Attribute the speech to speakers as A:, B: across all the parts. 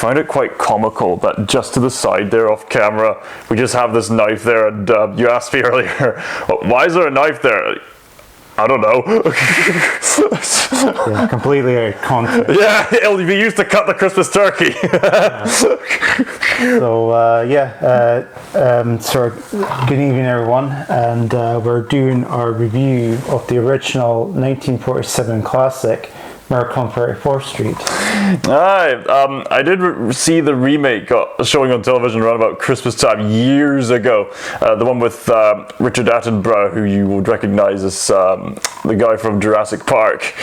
A: find it quite comical that just to the side there off camera, we just have this knife there, and you asked me earlier, why is there a knife there? I don't know.
B: Yeah, completely out of context.
A: Yeah, it'll be used to cut the Christmas turkey.
B: So, good evening, everyone, and we're doing our review of the original 1947 classic, Miracle on 34th Street.
A: I did see the remake showing on television around about Christmas time years ago. The one with Richard Attenborough, who you would recognize as the guy from Jurassic Park.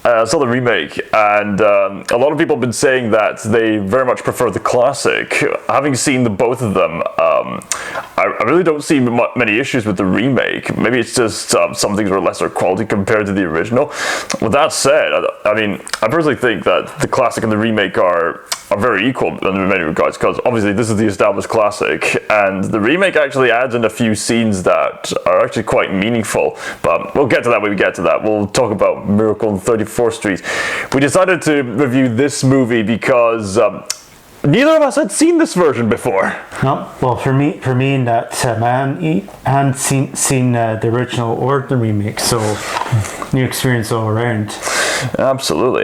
A: I saw the remake, and a lot of people have been saying that they very much prefer the classic. Having seen the both of them, I really don't see many issues with the remake. Maybe it's just some things were lesser quality compared to the original. With that said, I personally think that the classic and the remake are very equal in many regards, because obviously this is the established classic, and the remake actually adds in a few scenes that are actually quite meaningful, but we'll get to that when we get to that. We'll talk about Miracle on 34th Street. We decided to review this movie because neither of us had seen this version before.
B: No, well, for me, in that I hadn't seen the original or the remake, so new experience all around.
A: Absolutely.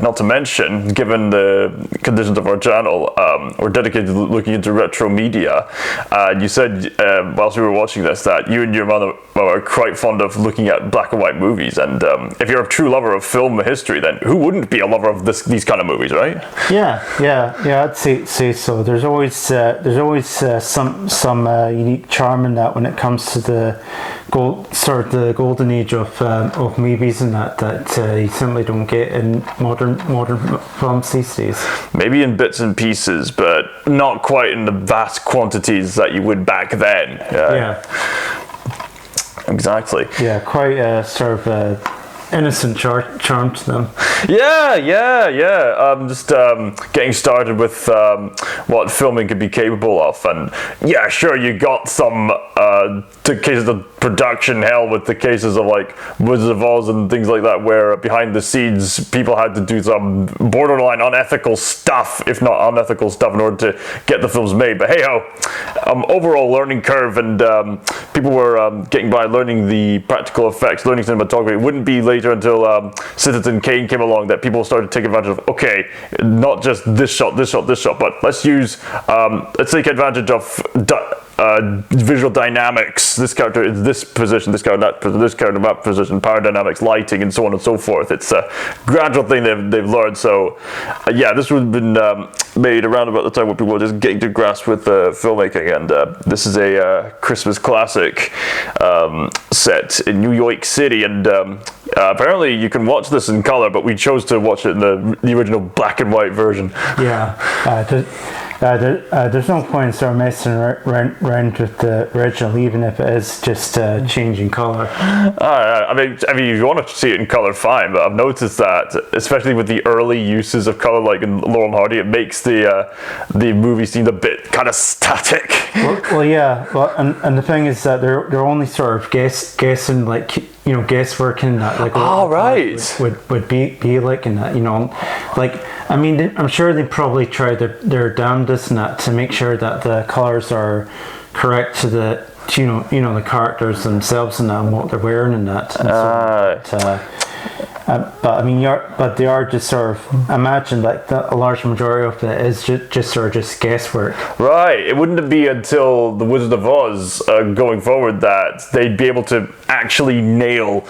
A: Not to mention, given the conditions of our channel, we're dedicated to looking into retro media. You said whilst we were watching this that you and your mother are quite fond of looking at black and white movies, and if you're a true lover of film history, then who wouldn't be a lover of these kind of movies, right?
B: Yeah. I'd say so. There's always some unique charm in that when it comes to the golden age of movies and that you simply don't get in modern films these days.
A: Maybe in bits and pieces, but not quite in the vast quantities that you would back then.
B: Yeah.
A: Exactly.
B: Yeah, quite innocent charm to them.
A: Just getting started with what filming could be capable of, and yeah, sure, you got some cases of production hell with the cases of like Wizards of Oz and things like that, where behind the scenes people had to do some borderline unethical stuff, if not unethical stuff, in order to get the films made. But hey ho, overall learning curve, and people were getting by learning the practical effects, learning cinematography. It wouldn't be later until Citizen Kane came along that people started to take advantage of, okay, not just this shot, but let's take advantage of visual dynamics. This character is this position, this character that position, this character that position, power dynamics, lighting, and so on and so forth. It's a gradual thing they've learned. So this would have been made around about the time when people were just getting to grasp with filmmaking, and this is a Christmas classic set in New York City, and apparently you can watch this in color, but we chose to watch it in the original black and white version.
B: There's no point in sort of messing around with the original, even if it is just changing colour.
A: I mean, if you want to see it in colour, fine. But I've noticed that, especially with the early uses of colour, like in Laurel and Hardy, it makes the movie seem a bit kind of static.
B: And the thing is that they're only sort of guessing, like, guesswork in that, like would be like in that, like. I mean, I'm sure they probably tried their damnedest in that to make sure that the colours are correct to the the characters themselves and what they're wearing and that. And but they are just sort of, imagine like a large majority of it is just guesswork.
A: Right. It wouldn't be until the Wizard of Oz going forward that they'd be able to actually nail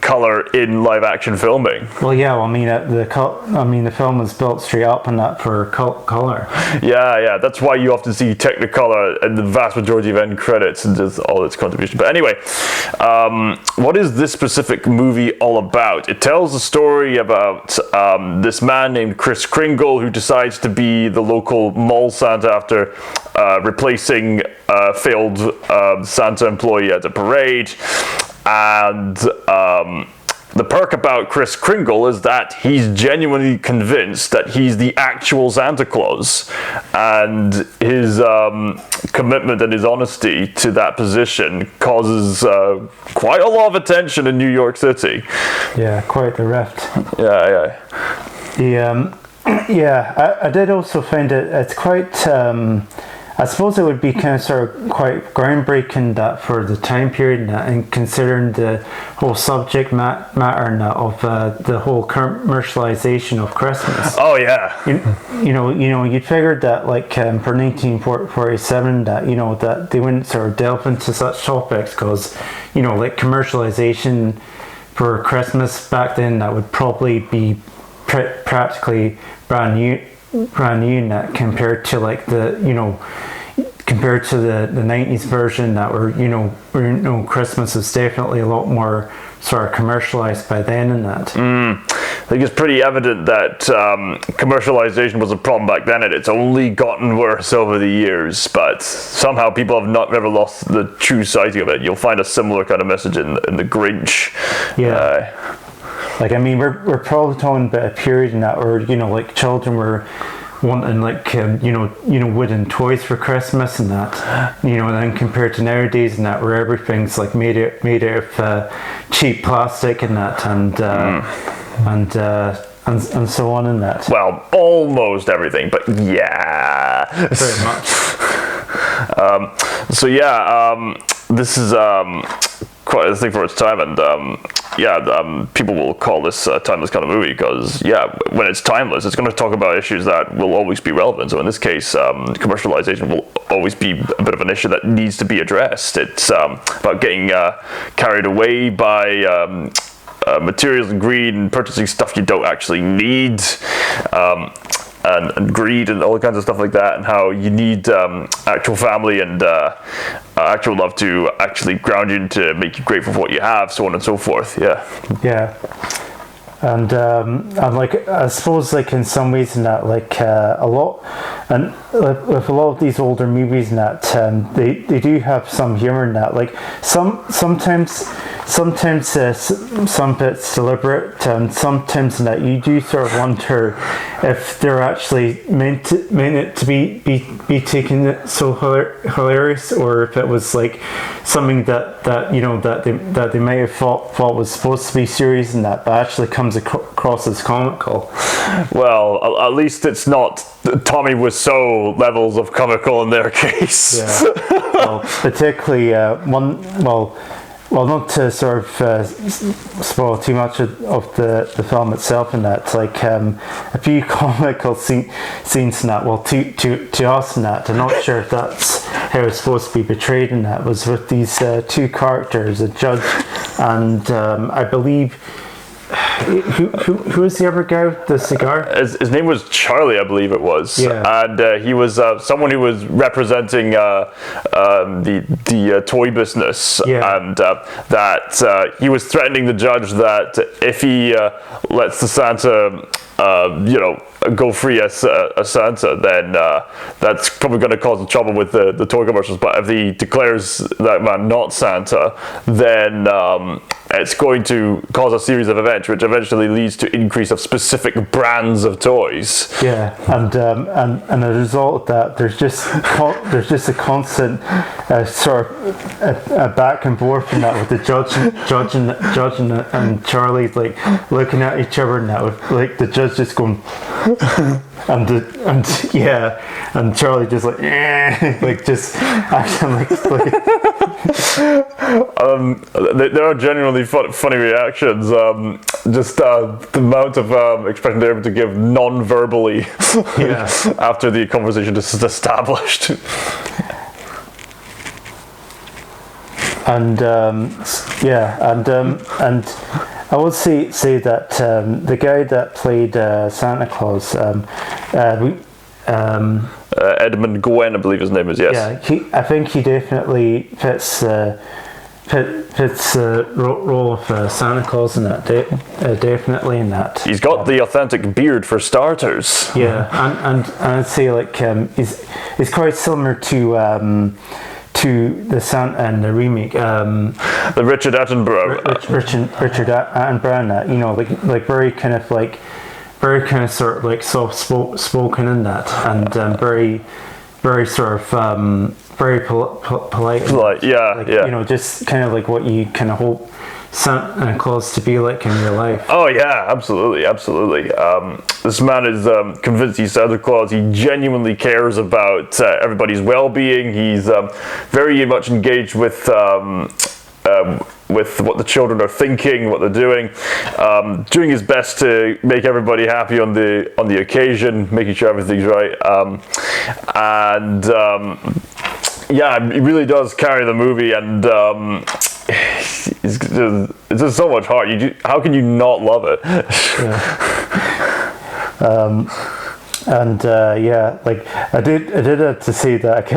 A: color in live action filming.
B: Well, yeah. Well, the film is built straight up on that for color.
A: Yeah. That's why you often see Technicolor in the vast majority of end credits and just all its contributions. But anyway, what is this specific movie all about? It tells a story about this man named Kris Kringle, who decides to be the local mall Santa after replacing a failed Santa employee at a parade. And the perk about Kris Kringle is that he's genuinely convinced that he's the actual Santa Claus, and his commitment and his honesty to that position causes quite a lot of attention in New York City.
B: Yeah, quite the rift.
A: Yeah.
B: Yeah, I did also find it's quite. I suppose it would be kind of sort of quite groundbreaking that for the time period and considering the whole subject matter and of the whole commercialization of Christmas.
A: Oh yeah.
B: You figured that like for 1947 that that they wouldn't sort of delve into such topics because like commercialization for Christmas back then that would probably be practically brand new net compared to like compared to the 90s version that were Christmas is definitely a lot more sort of commercialized by then and that.
A: I think it's pretty evident that commercialization was a problem back then, and it's only gotten worse over the years, but somehow people have not ever lost the true sight of it. You'll find a similar kind of message in the Grinch.
B: Yeah. Like, I mean, we're probably talking about a period in that where, like children were wanting like, wooden toys for Christmas and that, and then compared to nowadays and that where everything's like made out of cheap plastic and that and so on and that.
A: Well, almost everything, but yeah.
B: Very much.
A: This is quite a thing for its time, and people will call this a timeless kind of movie because when it's timeless, it's going to talk about issues that will always be relevant. So in this case, commercialization will always be a bit of an issue that needs to be addressed. It's about getting carried away by materials and greed and purchasing stuff you don't actually need. And greed and all kinds of stuff like that, and how you need actual family and actual love to actually ground you to make you grateful for what you have, so on and so forth.
B: Yeah. And like I suppose like in some ways in that like a lot and with a lot of these older movies in that they do have some humor in that, like sometimes some bits deliberate and sometimes in that you do sort of wonder if they're actually meant it to be taken so hilarious, or if it was like something that they may have thought was supposed to be serious and that, but actually comes across as comical.
A: Well, at least it's not Tommy Wiseau levels of comical in their case.
B: Yeah. Well, particularly well, not to sort of spoil too much of the film itself and that, like a few comical scenes in that, well, to us in that, I'm not sure if that's how it's supposed to be portrayed in that, was with these two characters, a judge and I believe, who was the other guy with the cigar?
A: His name was Charlie, I believe it was.
B: Yeah.
A: And he was someone who was representing the toy business.
B: Yeah.
A: And that he was threatening the judge that if he lets the Santa, go free as Santa, then that's probably going to cause trouble with the toy commercials. But if he declares that man not Santa, then it's going to cause a series of events which eventually leads to increase of specific brands of toys.
B: Yeah, and as a result of that, there's just a constant sort of a back and forth in that, with the judge and Charlie like looking at each other and that, with like the judge just going and Charlie just like like just acting like
A: there are genuinely funny reactions. Just the amount of expression they're able to give non-verbally after the conversation is established. And
B: I would say that the guy that played Santa Claus,
A: Edmund Gwenn, I believe his name is. Yes.
B: Yeah, I think he definitely fits the role of Santa Claus in that. Definitely in that.
A: He's got the authentic beard for starters.
B: Yeah, and I'd say like he's quite similar to the Santa and the remake,
A: the Richard Attenborough,
B: Richard Attenborough, like very kind of sort of like soft spoken in that, and very sort of very polite.
A: Like,
B: just kind of like what you kind of hope Santa Claus to be like in real life.
A: Oh yeah, absolutely. This man is convinced he's Santa Claus. He genuinely cares about everybody's well-being. He's very much engaged with what the children are thinking, what they're doing his best to make everybody happy on the occasion, making sure everything's right, yeah, he really does carry the movie, and it's just so much heart. How can you not love it?
B: Yeah. Like I did have to say that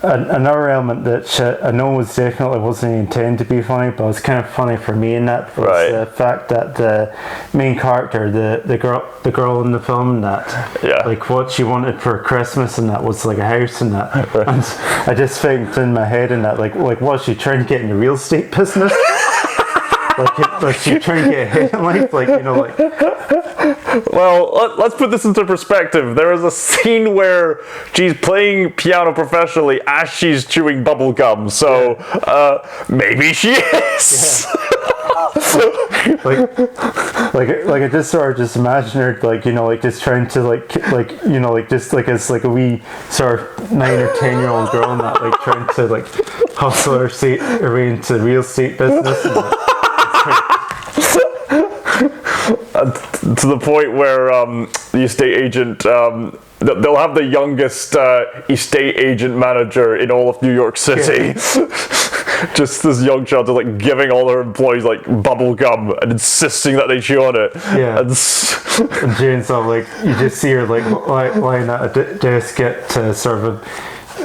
B: another element that I know wasn't intended to be funny, but it was kind of funny for me in that was the fact that the main character, the girl in the film, that like what she wanted for Christmas, and that was like a house and that. And I just think in my head, and that like was she trying to get in the real estate business? like she trying to get ahead in life, like, you know, like.
A: Well, let's put this into perspective. There is a scene where she's playing piano professionally as she's chewing bubble gum, so maybe she is.
B: like I just sort of just imagine her, like, you know, like just trying to like you know, like just like as like a wee sort of 9 or 10-year-old girl, and that like trying to like hustle her way into the real estate business. And, like,
A: to the point where the estate agent, they'll have the youngest estate agent manager in all of New York City. Just this young child is like giving all her employees like bubble gum and insisting that they chew on it.
B: Yeah. And Jane's like, you just see her like lying at a desk at sort of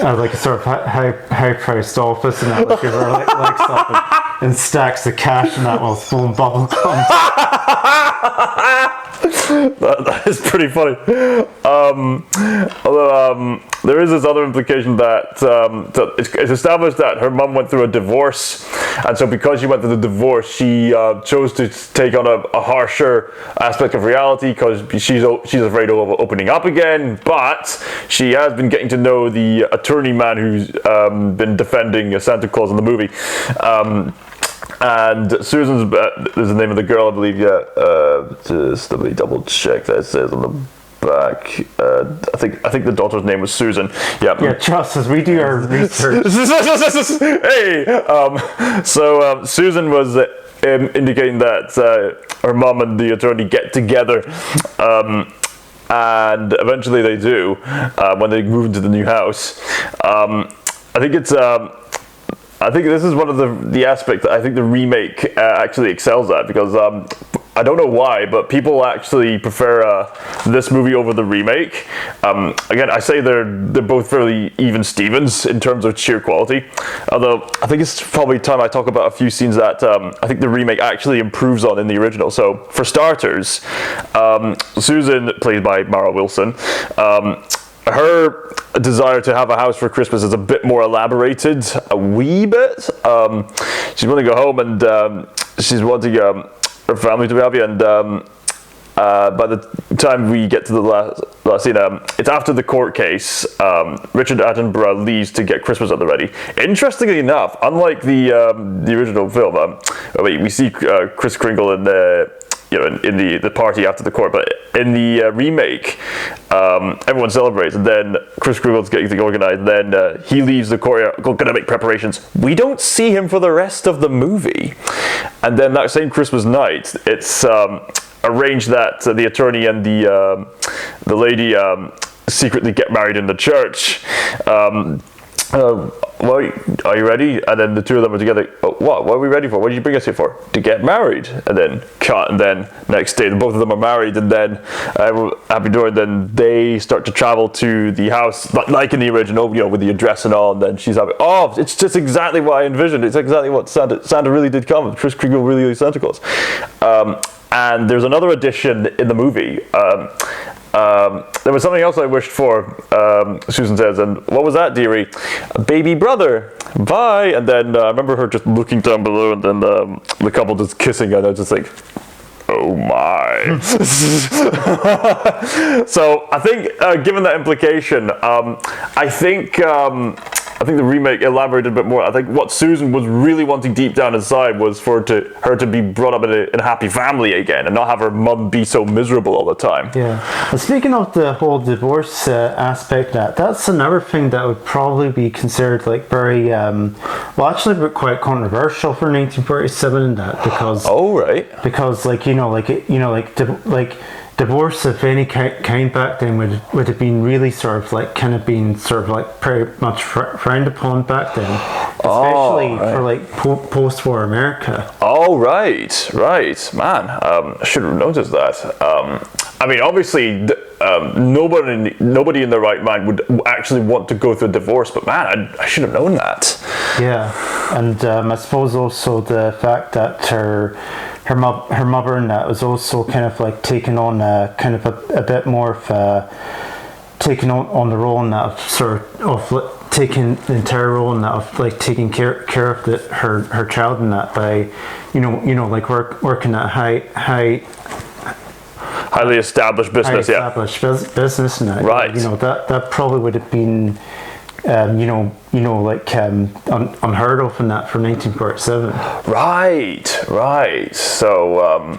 B: like a sort of high-priced office, and that like give her like legs up and stacks the cash and that while throwing bubble gum.
A: That is pretty funny. Although there is this other implication that it's established that her mum went through a divorce, and so because she went through the divorce, she chose to take on a harsher aspect of reality because she's afraid of opening up again. But she has been getting to know the attorney man who's been defending Santa Claus in the movie. And Susan's is the name of the girl, I believe. Just let me double check that it says on the back. I think the daughter's name was Susan.
B: Yeah, trust us, we do our research.
A: Hey, so Susan was indicating that her mom and the attorney get together. And eventually they do when they move into the new house. I think this is one of the aspects that I think the remake actually excels at, because I don't know why, but people actually prefer this movie over the remake. Again, I say they're both fairly even Stevens in terms of sheer quality. Although I think it's probably time I talk about a few scenes that I think the remake actually improves on in the original. So for starters, Susan, played by Mara Wilson, her desire to have a house for Christmas is a bit more elaborated, a wee bit. She's wanting to go home, and she's wanting her family to be happy, and by the time we get to the last scene, it's after the court case. Richard Attenborough leaves to get Christmas at the ready. Interestingly enough, unlike the original film, we see Kris Kringle in the party after the court, but in the remake, everyone celebrates, and then Kris Kringle's getting things organized, and then he leaves the court, gonna make preparations. We don't see him for the rest of the movie, and then that same Christmas night, it's arranged that the attorney and the lady secretly get married in the church. Well, are you ready? And then the two of them are together. Oh, what are we ready for? What did you bring us here for? To get married. And then cut, and then next day both of them are married, and then happy door, and then they start to travel to the house like in the original, with the address and all, and then she's happy. Oh, it's just exactly what I envisioned. It's exactly what Santa really did come. Kris Kringle really is Santa Claus. And there's another addition in the movie. There was something else I wished for, Susan says, and what was that, dearie? A baby brother. Bye. And then I remember her just looking down below, and then the couple just kissing, and I was just like, oh my. So I think, given that implication, I think I think the remake elaborated a bit more. I think what Susan was really wanting deep down inside was for her to be brought up in a happy family again, and not have her mum be so miserable all the time.
B: Yeah. And speaking of the whole divorce aspect, that's another thing that would probably be considered like very, actually quite controversial for 1947 in that, because because divorce of any kind back then would have been really sort of like very much frowned upon back then, especially for like post-war America.
A: Oh, right, man. I should have noticed that. I mean, obviously, nobody in their right mind would actually want to go through a divorce, but man, I should have known that.
B: Yeah, and I suppose also the fact that her mother and that was also kind of like taking on kind of a bit more of taking on the role in that of sort of taking the entire role in that of like taking care of her child in that by like working at
A: highly established business,
B: business and that.
A: Right.
B: That probably would have been unheard of in that from 1947.
A: Right. So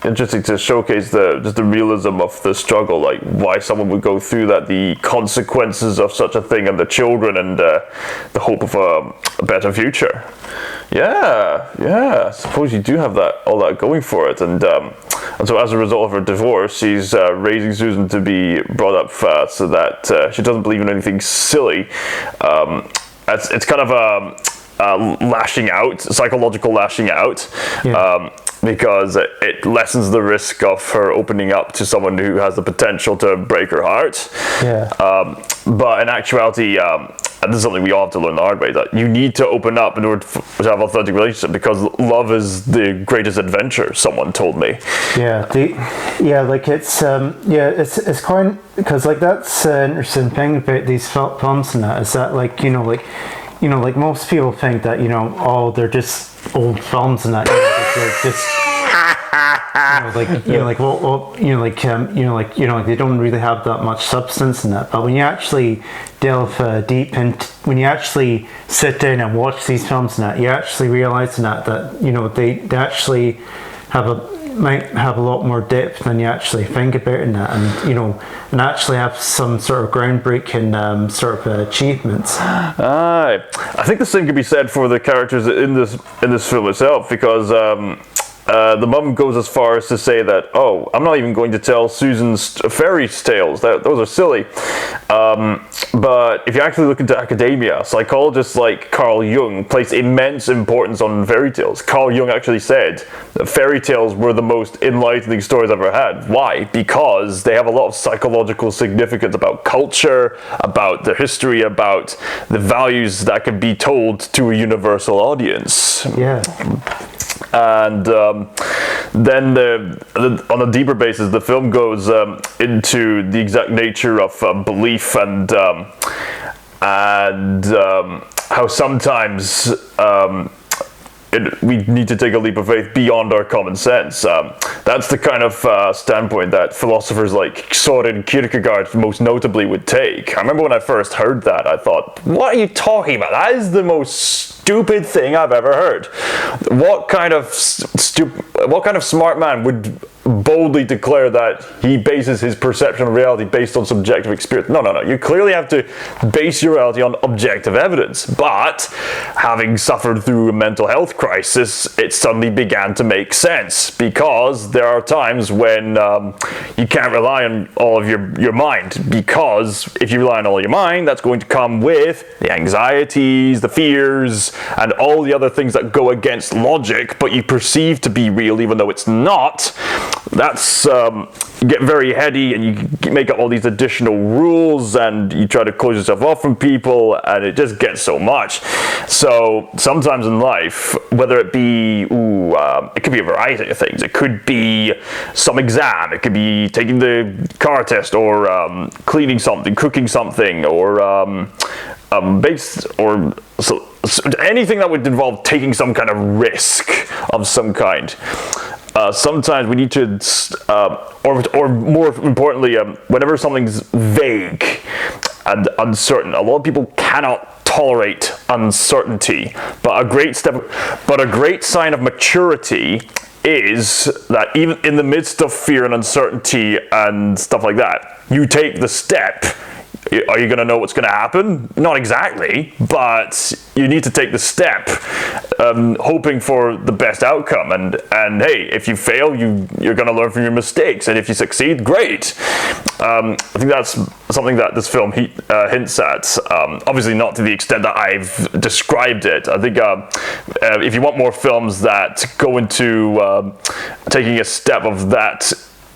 A: interesting to showcase just the realism of the struggle, like why someone would go through that, the consequences of such a thing, and the children, and the hope of a better future. Yeah. I suppose you do have all that going for it, and so as a result of her divorce, she's raising Susan to be brought up so that she doesn't believe in anything silly. It's kind of lashing out, psychological lashing out.
B: Yeah.
A: Because it lessens the risk of her opening up to someone who has the potential to break her heart.
B: Yeah.
A: But in actuality, and this is something we all have to learn the hard way, that you need to open up in order to have an authentic relationship, because love is the greatest adventure, someone told me.
B: Yeah. It's quite, because like that's an interesting thing about these films and that is that like most people think that they're just old films and that they're just they don't really have that much substance in that. But when you actually delve deep and when you actually sit down and watch these films and that, you actually realize that they actually might have a lot more depth than you actually think about in that, and actually have some sort of groundbreaking sort of achievements.
A: I think the same could be said for the characters in this film itself, because the mum goes as far as to say that, I'm not even going to tell Susan's fairy tales. Those are silly. But if you actually look into academia, psychologists like Carl Jung place immense importance on fairy tales. Carl Jung actually said that fairy tales were the most enlightening stories I've ever had. Why? Because they have a lot of psychological significance about culture, about the history, about the values that can be told to a universal audience.
B: Yeah.
A: And then on a deeper basis, the film goes into the exact nature of belief and how sometimes we need to take a leap of faith beyond our common sense. That's the kind of standpoint that philosophers like Soren Kierkegaard most notably would take. I remember when I first heard that, I thought, what are you talking about? That is the most stupid thing I've ever heard. What kind of smart man would boldly declare that he bases his perception of reality based on subjective experience? No. You clearly have to base your reality on objective evidence. But having suffered through a mental health crisis, it suddenly began to make sense, because there are times when you can't rely on all of your mind, because if you rely on all your mind, that's going to come with the anxieties, the fears, and all the other things that go against logic, but you perceive to be real even though it's not. That's you get very heady, and you make up all these additional rules, and you try to close yourself off from people, and it just gets so much. So sometimes in life, whether it be it could be a variety of things. It could be some exam, it could be taking the car test, or cleaning something, cooking something, or anything that would involve taking some kind of risk of some kind. Sometimes we need to, or more importantly, whenever something's vague and uncertain, a lot of people cannot tolerate uncertainty. But a great sign of maturity is that even in the midst of fear and uncertainty and stuff like that, you take the step. Are you going to know what's going to happen? Not exactly, but you need to take the step, hoping for the best outcome. And hey, if you fail, you're going to learn from your mistakes, and if you succeed, great. I think that's something that this film hints at. Obviously, not to the extent that I've described it. I think if you want more films that go into taking a step of that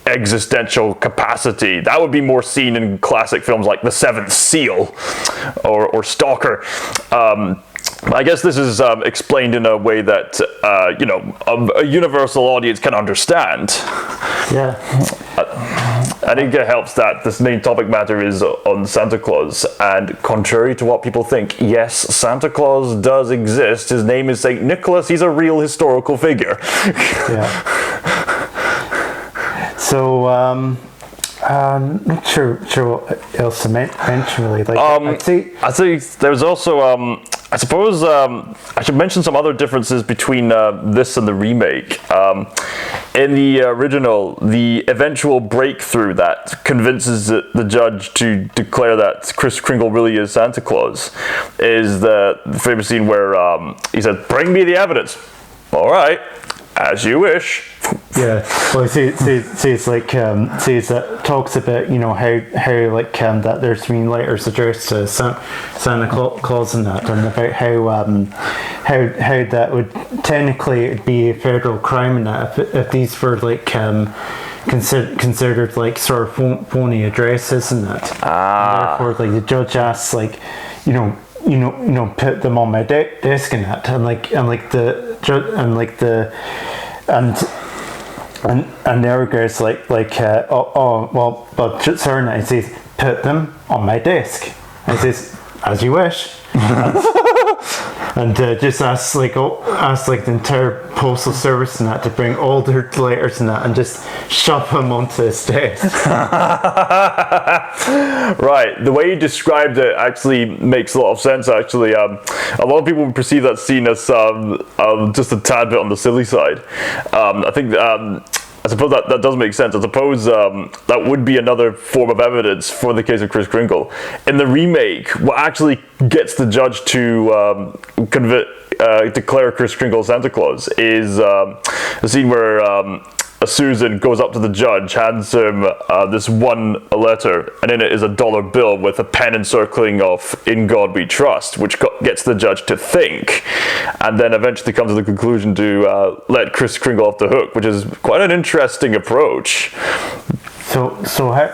A: existential capacity, that would be more seen in classic films like The Seventh Seal or Stalker. I guess this is explained in a way that a universal audience can understand.
B: Yeah.
A: I think it helps that this main topic matter is on Santa Claus, and contrary to what people think, yes, Santa Claus does exist. His name is Saint Nicholas. He's a real historical figure.
B: Yeah. So, not sure what else to mention really. Like,
A: I think there's also, I suppose, I should mention some other differences between this and the remake. In the original, the eventual breakthrough that convinces the judge to declare that Kris Kringle really is Santa Claus is the famous scene where he said, "Bring me the evidence." All right. As you wish.
B: Yeah. Well, see, it's like, it talks about, how like that there's been letters addressed to Santa Claus and that, and about how that would technically it'd be a federal crime and that if these were like considered like sort of phony addresses and that. And therefore, like the judge asks, like, put them on my desk and that, and the other guy's like, sorry, he says, put them on my desk. And he says, as you wish. And just ask like the entire postal service and that to bring all their letters and that and just shove them onto his desk.
A: Right, the way you described it actually makes a lot of sense. Actually, a lot of people would perceive that scene as just a tad bit on the silly side. I think. I suppose that does make sense. I suppose that would be another form of evidence for the case of Kris Kringle. In the remake, what actually gets the judge to declare Kris Kringle Santa Claus is a scene where Susan goes up to the judge, hands him this one letter, and in it is a dollar bill with a pen encircling of "In God We Trust," which gets the judge to think, and then eventually comes to the conclusion to let Kris Kringle off the hook, which is quite an interesting approach.
B: So how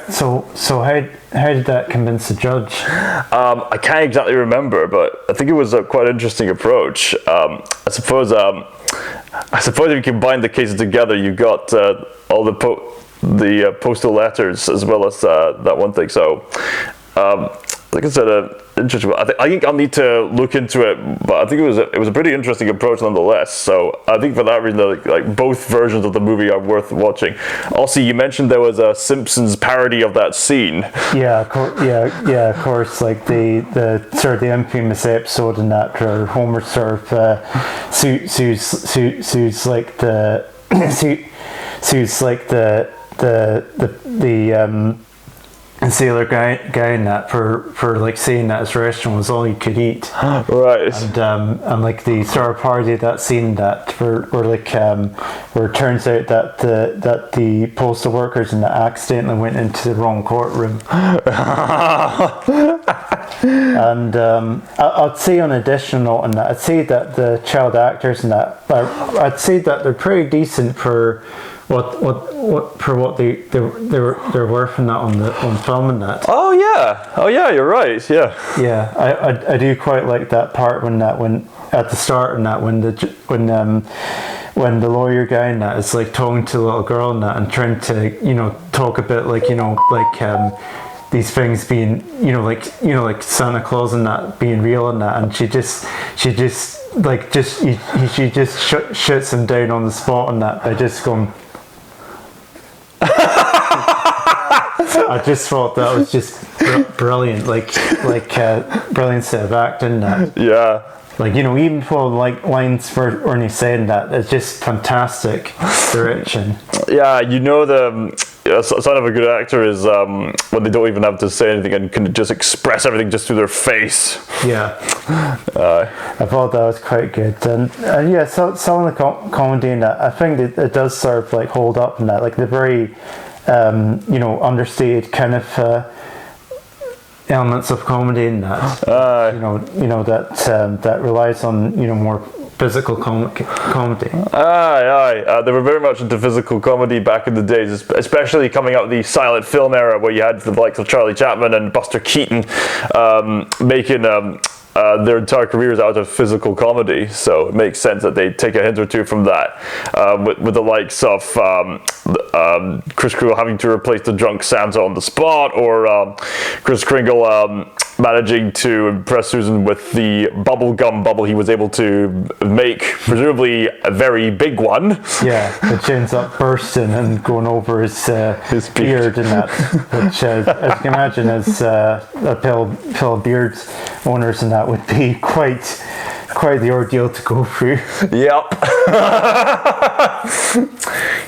B: did that convince the judge?
A: I can't exactly remember, but I think it was a quite interesting approach. I suppose if you combine the cases together, you got all the postal letters as well as that one thing. So, like I said, interesting. I think I'll need to look into it, but I think it was a pretty interesting approach nonetheless. So I think for that reason, like both versions of the movie are worth watching. Also, you mentioned there was a Simpsons parody of that scene.
B: Yeah, of course. Like the sort of the infamous episode in that where Homer sort of sues like the and sailor guy in that for like saying that his restaurant was all you could eat.
A: Right.
B: And like the sort of parody of that scene that where it turns out that the postal workers in that accidentally went into the wrong courtroom. And I'd say on additional note on that, I'd say that the child actors in that, I'd say that they're pretty decent for what they're worth in that on film and that.
A: Oh yeah, you're right.
B: Yeah, I do quite like that part when at the start and that when the lawyer guy in that is like talking to the little girl in that and trying to talk about like these things being like Santa Claus and that being real and that, and she just shuts him down on the spot and that by just going. I just thought that was just brilliant, like brilliant set of acting. That like, you know, even for like lines when he's saying that, it's just fantastic direction.
A: Yeah, you know, the sign of a good actor is when they don't even have to say anything and can just express everything just through their face.
B: Yeah, I thought that was quite good, and yeah, so some of the comedy in that, I think it does sort of like hold up in that, like the very you know, understated kind of elements of comedy in that. You know that relies on, you know, more physical comedy.
A: They were very much into physical comedy back in the days, especially coming out of the silent film era, where you had the likes of Charlie Chaplin and Buster Keaton making their entire careers out of physical comedy. So it makes sense that they take a hint or two from that, with the likes of Kris Kringle having to replace the drunk Santa on the spot, or Kris Kringle managing to impress Susan with the bubblegum bubble he was able to make, presumably a very big one.
B: Yeah, which ends up bursting and going over his beard and that, which as you can imagine, as a pill beard owners and that would be quite the ordeal to go through.
A: Yep.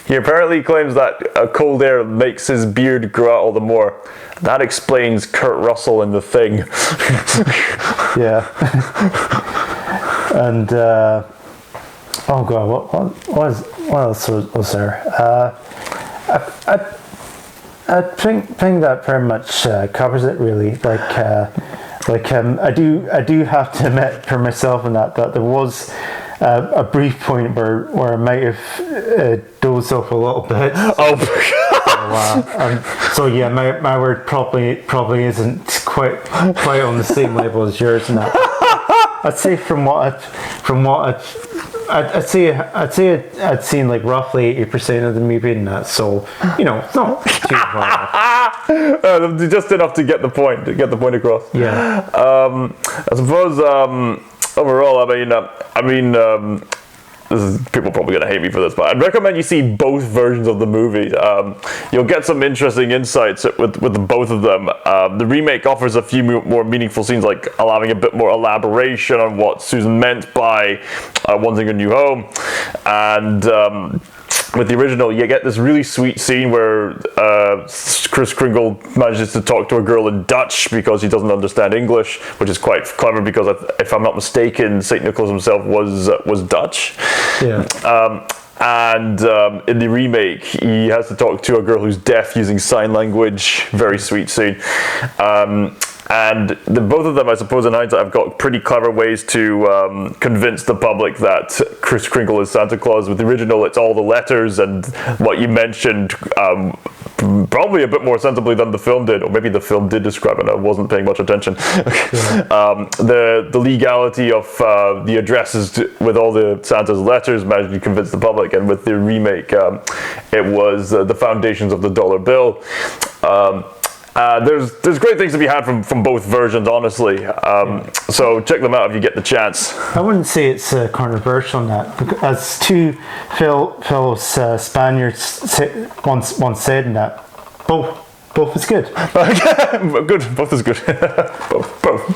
A: He apparently claims that cold air makes his beard grow out all the more. That explains Kurt Russell in The Thing.
B: Yeah. And oh god, what else was there? I think that very much covers it really. I do have to admit for myself in that there was a brief point where I might have dozed off a little bit. So yeah, my word probably isn't quite on the same level as yours in that. I'd say I'd seen like roughly 80% of the movie in that, so you know, it's not too far off.
A: Just enough to get the point across.
B: Yeah.
A: I suppose overall, I mean, this is, people are probably going to hate me for this, but I'd recommend you see both versions of the movie. You'll get some interesting insights with both of them. The remake offers a few more meaningful scenes, like allowing a bit more elaboration on what Susan meant by wanting a new home. And with the original, you get this really sweet scene where Kris Kringle manages to talk to a girl in Dutch because he doesn't understand English, which is quite clever because if I'm not mistaken, St. Nicholas himself was Dutch.
B: Yeah.
A: And in the remake, he has to talk to a girl who's deaf using sign language. Very sweet scene. And both of them, I suppose, in hindsight, have got pretty clever ways to convince the public that Kris Kringle is Santa Claus. With the original, it's all the letters and what you mentioned, probably a bit more sensibly than the film did, or maybe the film did describe it and I wasn't paying much attention. The legality of the addresses with all the Santa's letters managed to convince the public, and with the remake, it was the foundations of the dollar bill. There's great things to be had from both versions, honestly. So check them out if you get the chance.
B: I wouldn't say it's controversial in that, as two fellow Spaniards once said in that, both is good.
A: Good, both is good.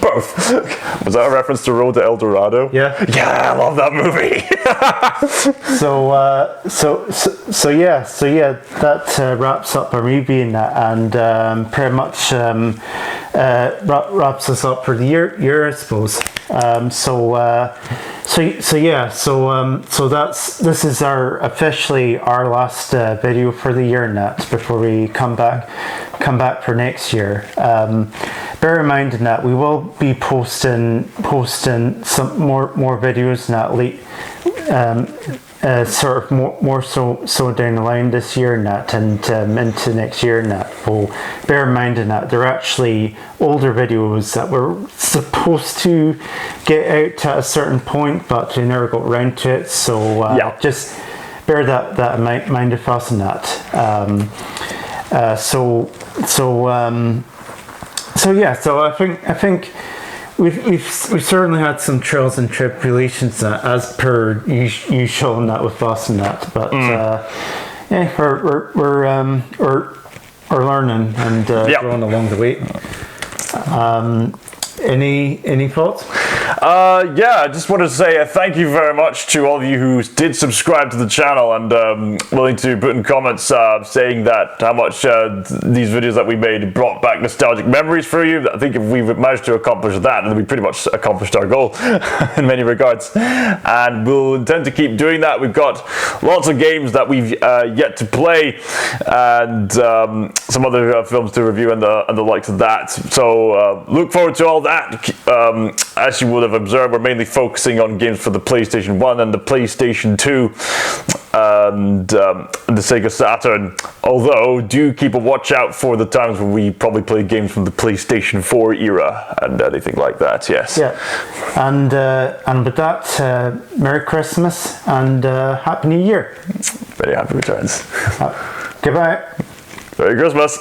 A: both. Was that a reference to Road to El Dorado?
B: Yeah.
A: Yeah, I love that movie.
B: So yeah, that wraps up our movie in that, and pretty much wraps us up for the year, I suppose. This is officially our last video for the year in that, before we come back for next year. Bear in mind in that we will be posting some more videos in that late, sort of more so down the line this year and that, and into next year and that. Well, bear in mind in that they're actually older videos that were supposed to get out at a certain point, but we never got around to it. So just bear that in mind with us in that. So I think we've certainly had some trials and tribulations as per usual in that with us and that, but yeah, we're are learning and growing along the way. Any thoughts?
A: Yeah, I just wanted to say thank you very much to all of you who did subscribe to the channel and willing to put in comments saying that how much these videos that we made brought back nostalgic memories for you. I think if we've managed to accomplish that, then we pretty much accomplished our goal in many regards. And we'll intend to keep doing that. We've got lots of games that we've yet to play and some other films to review and the likes of that. So look forward to all that. As you would have observed, we're mainly focusing on games for the PlayStation 1 and the PlayStation 2 and the Sega Saturn. Although, do keep a watch out for the times when we probably play games from the PlayStation 4 era and anything like that, yes.
B: Yeah. And with that, Merry Christmas and Happy New Year.
A: Very happy returns.
B: Goodbye.
A: Merry Christmas.